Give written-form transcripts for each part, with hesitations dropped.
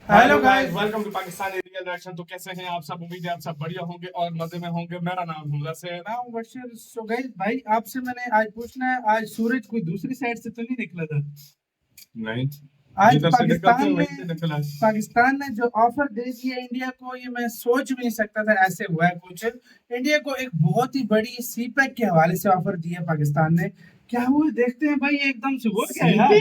Hello guys, welcome to Pakistani real reaction. तो कैसे हैं आप सब? उम्मीद है आप सब बढ़िया होंगे और मजे में होंगे। मेरा नाम हमजा से है ना बशीर। सो गाइस भाई, आपसे मैंने आज पूछना है, आज सूरज कोई दूसरी साइड से तो नहीं निकला था? नहीं, आज पाकिस्तान ने जो ऑफर दे दिया इंडिया को, ये मैं सोच भी नहीं सकता था ऐसे हुआ है कुछ। इंडिया को एक बहुत ही बड़ी सीपैक के हवाले से ऑफर दिया पाकिस्तान ने। क्या हुआ देखते हैं भाई, एकदम से वो क्या है यार।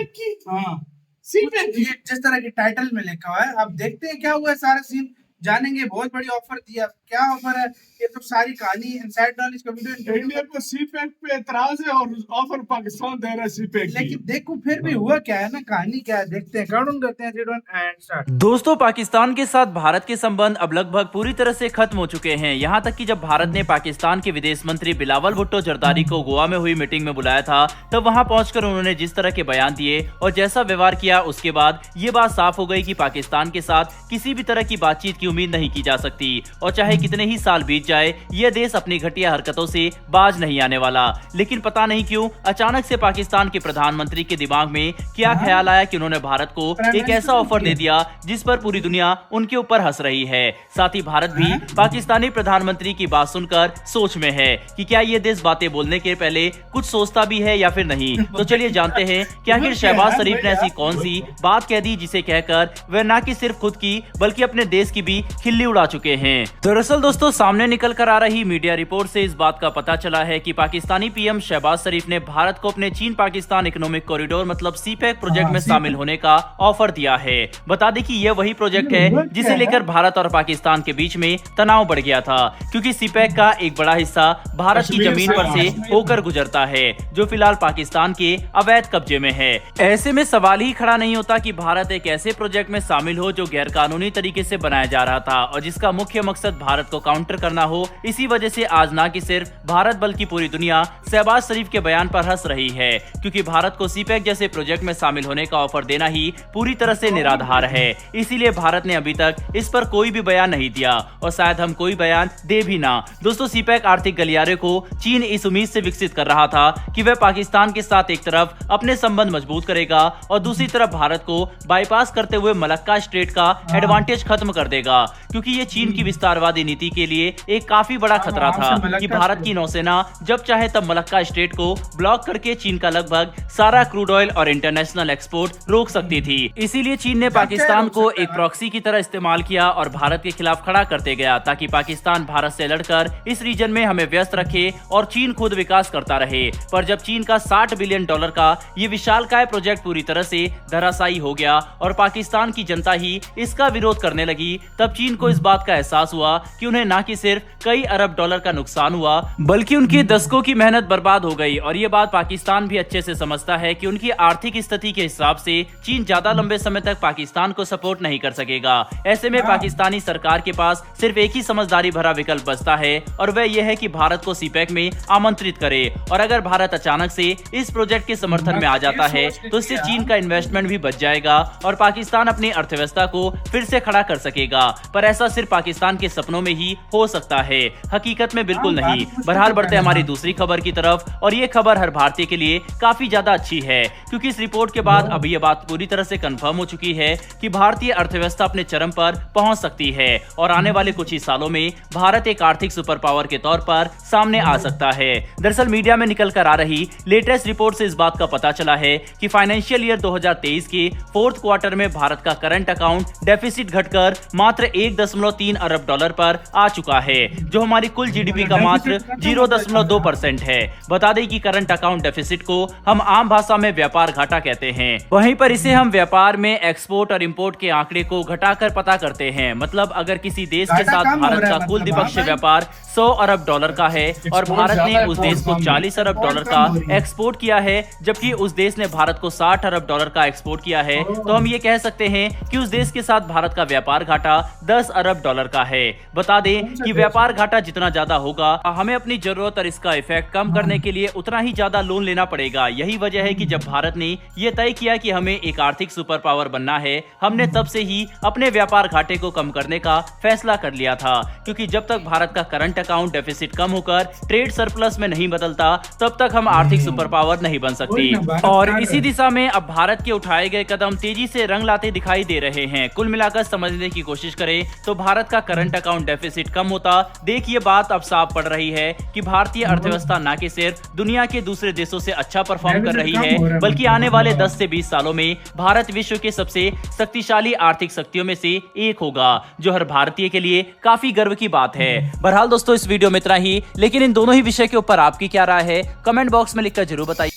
हाँ, ये जिस तरह की टाइटल में लिखा हुआ है, अब देखते हैं क्या हुआ है, सारा सीन जानेंगे। बहुत बड़ी ऑफर दिया, क्या ऑफर है ये तो सारी कहानी इनसाइड नॉलेज का वीडियो। इंडिया को सीपैक पे एतराज है और ऑफर पाकिस्तान दे रहा है सीपैक की। लेकिन देखो फिर भी हुआ क्या है ना, कहानी क्या है देखते हैं। काउंट करते हैं 3 2 1 एंड स्टार्ट। दोस्तों, पाकिस्तान के साथ भारत के संबंध अब लगभग पूरी तरह से खत्म हो चुके हैं। यहाँ तक कि जब भारत ने पाकिस्तान के विदेश मंत्री बिलावल भुट्टो जरदारी को गोवा में हुई मीटिंग में बुलाया था, तब वहाँ पहुंचकर उन्होंने जिस तरह के बयान दिए और जैसा व्यवहार किया, उसके बाद ये बात साफ हो गई कि पाकिस्तान के साथ किसी भी तरह की बातचीत की उम्मीद नहीं की जा सकती। और चाहे कितने ही साल बीत जाए, यह देश अपनी घटिया हरकतों से बाज नहीं आने वाला। लेकिन पता नहीं क्यों अचानक से पाकिस्तान के प्रधानमंत्री के दिमाग में क्या ख्याल आया कि उन्होंने भारत को एक ऐसा ऑफर दे दिया जिस पर पूरी दुनिया उनके ऊपर हंस रही है। साथ ही भारत भी पाकिस्तानी प्रधानमंत्री की बात सुनकर सोच में है कि क्या ये देश बातें बोलने के पहले कुछ सोचता भी है या फिर नहीं। तो चलिए जानते हैं कि आखिर शहबाज शरीफ ने ऐसी कौन सी बात कह दी जिसे कहकर वह न कि सिर्फ खुद की बल्कि अपने देश की भी खिल्ली उड़ा चुके हैं। दरअसल दोस्तों, सामने निकल कर आ रही मीडिया रिपोर्ट से इस बात का पता चला है कि पाकिस्तानी पीएम शहबाज शरीफ ने भारत को अपने चीन पाकिस्तान इकोनॉमिक कॉरिडोर मतलब सीपैक प्रोजेक्ट में शामिल होने का ऑफर दिया है। बता दें कि यह वही प्रोजेक्ट है जिसे लेकर भारत और पाकिस्तान के बीच में तनाव बढ़ गया था, क्योंकि सीपैक का एक बड़ा हिस्सा भारत की जमीन पर से होकर गुजरता है, जो फिलहाल पाकिस्तान के अवैध कब्जे में है। ऐसे में सवाल ही खड़ा नहीं होता कि भारत एक ऐसे प्रोजेक्ट में शामिल हो जो गैर कानूनी तरीके से बनाया जा रहा था और जिसका मुख्य मकसद भारत को काउंटर करना हो। इसी वजह से आज ना कि सिर्फ भारत बल्कि पूरी दुनिया शहबाज शरीफ के बयान पर हंस रही है, क्योंकि भारत को सीपैक जैसे प्रोजेक्ट में शामिल होने का ऑफर देना ही पूरी तरह से निराधार है। इसीलिए भारत ने अभी तक इस पर कोई भी बयान नहीं दिया और शायद हम कोई बयान दे भी ना। दोस्तों, सीपैक आर्थिक गलियारे को चीन इस उम्मीद से विकसित कर रहा था कि वह पाकिस्तान के साथ एक तरफ अपने संबंध मजबूत करेगा और दूसरी तरफ भारत को बाईपास करते हुए मलक्का स्ट्रेट का एडवांटेज खत्म कर देगा, क्योंकि ये चीन की विस्तारवादी नीति के लिए एक काफी बड़ा खतरा था कि भारत की नौसेना जब चाहे तब मलक्का स्ट्रेट को ब्लॉक करके चीन का लगभग सारा क्रूड ऑयल और इंटरनेशनल एक्सपोर्ट रोक सकती थी। इसीलिए चीन ने पाकिस्तान को एक प्रॉक्सी की तरह इस्तेमाल किया और भारत के खिलाफ खड़ा करते गया, ताकि पाकिस्तान भारत से लड़कर इस रीजन में हमें व्यस्त रखे और चीन खुद विकास करता रहे। पर जब चीन का $60 बिलियन का ये विशालकाय प्रोजेक्ट पूरी तरह से धराशायी हो गया और पाकिस्तान की जनता ही इसका विरोध करने लगी, तब चीन को इस बात का एहसास हुआ कि उन्हें न कि सिर्फ कई अरब डॉलर का नुकसान हुआ, बल्कि उनकी दशकों की मेहनत बर्बाद हो गई। और ये बात पाकिस्तान भी अच्छे से समझता है कि उनकी आर्थिक स्थिति के हिसाब से चीन ज्यादा लंबे समय तक पाकिस्तान को सपोर्ट नहीं कर सकेगा। ऐसे में पाकिस्तानी सरकार के पास सिर्फ एक ही समझदारी भरा विकल्प बचता है और वह यह है कि भारत को सीपैक में आमंत्रित करे। और अगर भारत अचानक से इस प्रोजेक्ट के समर्थन में आ जाता है तो इससे चीन का इन्वेस्टमेंट भी बच जाएगा और पाकिस्तान अपनी अर्थव्यवस्था को फिर से खड़ा कर सकेगा। पर ऐसा सिर्फ पाकिस्तान के सपनों में ही हो सकता है, हकीकत में बिल्कुल नहीं। बहरहाल बढ़ते हमारी दूसरी खबर की तरफ, और ये खबर हर भारतीय के लिए काफी ज्यादा अच्छी है, क्योंकि इस रिपोर्ट के बाद अब ये बात पूरी तरह से कंफर्म हो चुकी है कि भारतीय अर्थव्यवस्था अपने चरम पर पहुंच सकती है और आने वाले कुछ ही सालों में भारत एक आर्थिक सुपर पावर के तौर पर सामने आ सकता है। दरअसल मीडिया में निकल कर आ रही लेटेस्ट रिपोर्ट से इस बात का पता चला है कि फाइनेंशियल ईयर 2023 के 4th क्वार्टर में भारत का करंट अकाउंट डेफिसिट घटकर मात्र $1.3 अरब पर आ चुका है, जो हमारी कुल जीडीपी का मात्र 0.2% है। बता दें कि करंट अकाउंट डेफिसिट को हम आम भाषा में व्यापार घाटा कहते हैं। वहीं पर इसे हम व्यापार में एक्सपोर्ट और इंपोर्ट के आंकड़े को घटाकर पता करते हैं। मतलब अगर किसी देश के साथ भारत का कुल द्विपक्षीय व्यापार $100 अरब का है और भारत ने उस देश को $40 अरब का एक्सपोर्ट किया है, जबकि उस देश ने भारत को $60 अरब का एक्सपोर्ट किया है, तो हम ये कह सकते हैं कि उस देश के साथ भारत का व्यापार घाटा $10 अरब का है। बता दें कि व्यापार घाटा जितना ज्यादा होगा, हमें अपनी जरूरत और इसका इफेक्ट कम करने के लिए उतना ही ज्यादा लोन लेना पड़ेगा। यही वजह है कि जब भारत ने यह तय किया कि हमें एक आर्थिक सुपर पावर बनना है, हमने तब से ही अपने व्यापार घाटे को कम करने का फैसला कर लिया था, क्योंकि जब तक भारत का करंट अकाउंट डेफिसिट कम होकर ट्रेड सरप्लस में नहीं बदलता, तब तक हम आर्थिक सुपर पावर नहीं बन सकती। और इसी दिशा में अब भारत के उठाए गए कदम तेजी से रंग लाते दिखाई दे रहे हैं। कुल मिलाकर समझने की कोशिश करें तो भारत का करंट अकाउंट डेफिसिट कम होता देख ये बात अब साफ पड़ रही है कि भारतीय अर्थव्यवस्था न कि सिर्फ दुनिया के दूसरे देशों से अच्छा परफॉर्म कर रही है, बल्कि आने वाले 10 से 20 सालों में भारत विश्व के सबसे शक्तिशाली आर्थिक शक्तियों में से एक होगा, जो हर भारतीय के लिए काफी गर्व की बात है। बहरहाल दोस्तों, इस वीडियो में इतना ही, लेकिन इन दोनों ही विषय के ऊपर आपकी क्या राय है, कमेंट बॉक्स में लिखकर जरूर बताइए।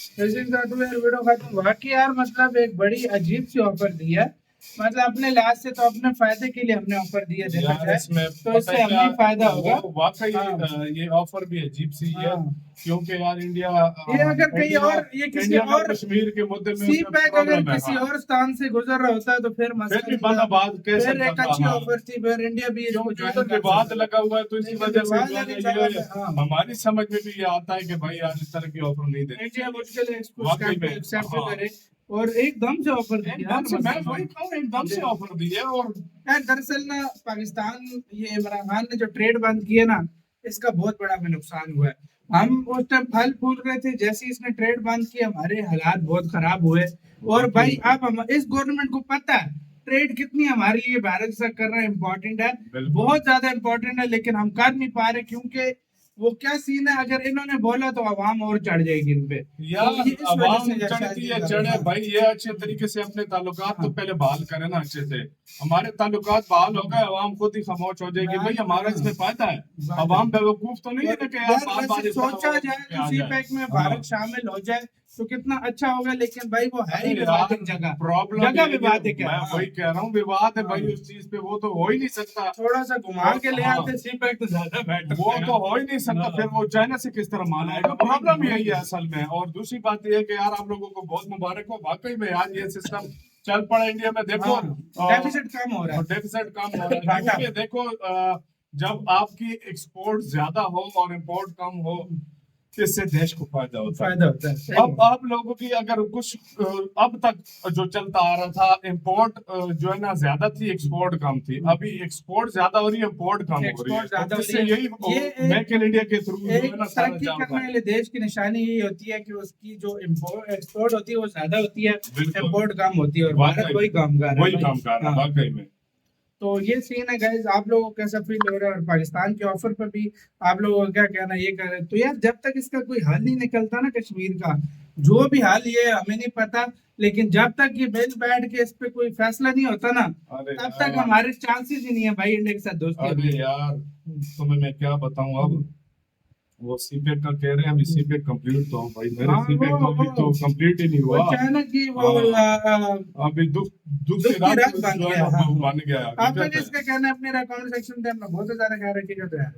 वाकई यार, मतलब एक बड़ी अजीब सी ऑफर दी है। मतलब अपने लिहाज से तो अपने फायदे के लिए हमने ऑफर दिया, देखा जाए तो इससे हमें फायदा होगा। वाकई हाँ। ये ऑफर भी अजीब सी है, हाँ। क्योंकि यार इंडिया ये अगर कहीं और, ये किसी और कश्मीर के मुद्दे में सी पैक अगर किसी और स्थान से गुजर रहा होता है तो फिर फिर भी बंदा बात कह फिर सकता एक अच्छी था। ऑफर थी, फिर इंडिया भी इसको ज्वाइन कर विवाद सकता। लगा हुआ है, तो इसी वजह से विवाद लगे चला ये है, हाँ। हमारी समझ में भी ये आता है कि भाई यार इस तरह की ऑफर नहीं देनी इंडिया मुश्किल है इसको वाकई में, एक्सेप्ट हाँ। करे और एकदम से ऑफर दी एकदम से, मैं वही कहूं, एकदम से ऑफर दी है। और यार दरअसल ना, पाकिस्तान, ये इमरान खान ने जो ट्रेड बंद किया ना, इसका बहुत बड़ा हमें नुकसान हुआ है। हम उस टाइम फल फूल रहे थे, जैसे ही इसने ट्रेड बंद किया हमारे हालात बहुत खराब हुए। और भाई अब हम इस गवर्नमेंट को पता है ट्रेड कितनी हमारे लिए भारत से करना इम्पोर्टेंट है, बहुत ज्यादा इम्पोर्टेंट है, लेकिन हम कर नहीं पा रहे, क्योंकि वो क्या सीन है, अगर इन्होंने बोला तो आवाम और चढ़ जाएगी इन पे। यार तो ये इस वजह आवाम से चढ़ती है, शायद चढ़े भाई, ये अच्छे तरीके से अपने ताल्लुकात तो पहले बहाल करें ना अच्छे से। हमारे ताल्लुकात बहाल हो गए, आवाम खुद ही खामोश हो जाएगी। भाई हमारा इसमें फायदा है, आवाम बेवकूफ तो नहीं है ना कि यार बार-बार सोचा जाए तो सी पैक में भारत शामिल हो जाए तो कितना अच्छा होगा, लेकिन भाई वो है ही विवादित जगह, प्रॉब्लम जगह विवादित है। मैं वही कह रहा हूँ, विवाद है भाई उस चीज पे, वो तो हो ही नहीं सकता। थोड़ा सा घुमा के ले आते सी पैक तो ज्यादा बेटर, वो तो हो ही नहीं सकता। फिर वो चाइना से किस तरह माल आएगा, प्रॉब्लम यही है असल में। और दूसरी बात यह है कि यार आप लोगों को बहुत मुबारक हो, वाकई में यार ये सिस्टम चल पड़ा इंडिया में। देखो डेफिसिट कम हो रहा है, डेफिसिट कम हो रहा है, क्योंकि देखो जब आपकी एक्सपोर्ट ज्यादा हो और इम्पोर्ट कम हो, इससे देश को फायदा होता है। अब आप लोगों की अगर कुछ अब तक जो चलता आ रहा था, इंपोर्ट जो है ना ज्यादा थी, एक्सपोर्ट कम थी। अभी एक्सपोर्ट ज्यादा हो रही है, इंपोर्ट कम हो रही है। जिससे यही मेक इन इंडिया के थ्रू तरक्की करने वाले देश की निशानी यही होती है कि उसकी जो एक्सपोर्ट होती है वो ज्यादा होती है, इंपोर्ट कम होती है, और भारत वही काम कर रहा है वाकई में। तो ये सीन है गाइस, आप लोगों को कैसा फील हो रहा है, और पाकिस्तान के ऑफर पर भी आप लोगों का क्या कहना है, ये कह रहे हैं तो यार जब तक इसका कोई हल नहीं निकलता ना कश्मीर का, जो भी हल ये हमें नहीं पता, लेकिन जब तक ये बिल बैठ के इस पे कोई फैसला नहीं होता ना, तब तक हमारे चांसेस ही नहीं है भाई इंडिया के साथ दोस्ती। अरे यार तुम्हें मैं क्या बताऊं, अब वो सीपेक का कह रहे हैं, अभी सीपेक कंप्लीट तो भाई मेरे सीपेक तो अभी तो कंप्लीट ही नहीं हुआ। अचानक ही वो अभी दुख की रात बन गया। आप लोग इसका कहना है अपने कमेंट सेक्शन में, अपना बहुत ज्यादा ख्याल रखिएगा तो यार।